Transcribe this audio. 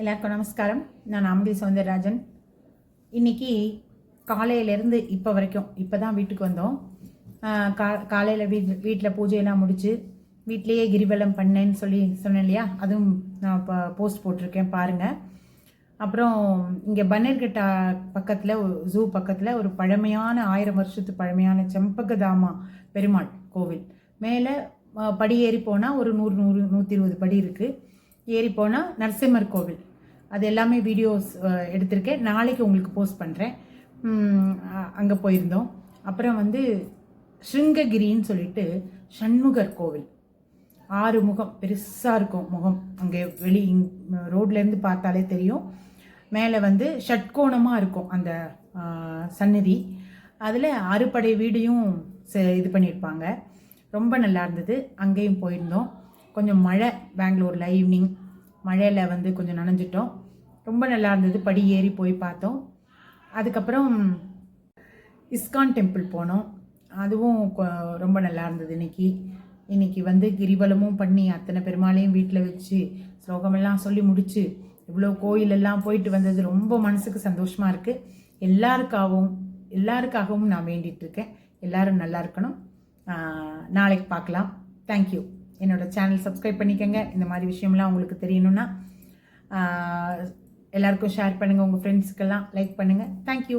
எல்லாருக்கும் நமஸ்காரம். நான் அம்பி சௌந்தரராஜன். இன்றைக்கி காலையிலேருந்து இப்போ வரைக்கும் இப்போ தான் வீட்டுக்கு வந்தோம். காலையில் வீட்டில் பூஜையெல்லாம் முடித்து வீட்லேயே கிரிவலம் பண்ணேன்னு சொன்னேன் இல்லையா, அதுவும் நான் இப்போ போஸ்ட் போட்டிருக்கேன் பாருங்கள். அப்புறம் இங்கே பன்னர்கட்டா பக்கத்தில் ஜூ பக்கத்தில் ஒரு பழமையான 1000 வருஷத்து பழமையான செம்பகதாமா பெருமாள் கோவில். மேலே படி ஏறி போனால் ஒரு 120 படி இருக்குது. ஏறி போனால் நரசிம்மர் கோவில். அது எல்லாமே வீடியோஸ் எடுத்திருக்கேன், நாளைக்கு உங்களுக்கு போஸ்ட் பண்ணுறேன். அங்கே போயிருந்தோம். அப்புறம் ஸ்ருங்ககிரின்னு சொல்லிட்டு சண்முகர் கோவில். 6 முகம் பெருசாக இருக்கும் முகம். அங்கே ரோட்லேருந்து பார்த்தாலே தெரியும். மேலே ஷட்கோணமாக இருக்கும் அந்த சந்நிதி. அதில் அறுபடை வீடையும் இது பண்ணியிருப்பாங்க. ரொம்ப நல்லா இருந்தது. அங்கேயும் போயிருந்தோம். கொஞ்சம் மழை பெங்களூரில் ஈவினிங் மழையில் கொஞ்சம் நனைஞ்சிட்டோம். ரொம்ப நல்லா இருந்தது. படி ஏறி போய் பார்த்தோம். அதுக்கப்புறம் இஸ்கான் டெம்பிள் போனோம். அதுவும் ரொம்ப நல்லா இருந்தது. இன்னைக்கு கிரிவலமும் பண்ணி அத்தனை பெருமாளையும் வீட்டில் வச்சு ஸ்லோகமெல்லாம் சொல்லி முடித்து இவ்வளோ கோயிலெல்லாம் போயிட்டு வந்தது ரொம்ப மனசுக்கு சந்தோஷமாக இருக்குது. எல்லாருக்காகவும் நான் வேண்டிகிட்ருக்கேன். எல்லோரும் நல்லா இருக்கணும். நாளைக்கு பார்க்கலாம். தேங்க்யூ. என்னோடய சேனல் சப்ஸ்கிரைப் பண்ணிக்கோங்க. இந்த மாதிரி விஷயம்லாம் உங்களுக்கு தெரியணும்னா எல்லாருக்கும் ஷேர் பண்ணுங்கள். உங்கள் ஃப்ரெண்ட்ஸுக்கெல்லாம் லைக் பண்ணுங்கள். தேங்க்யூ.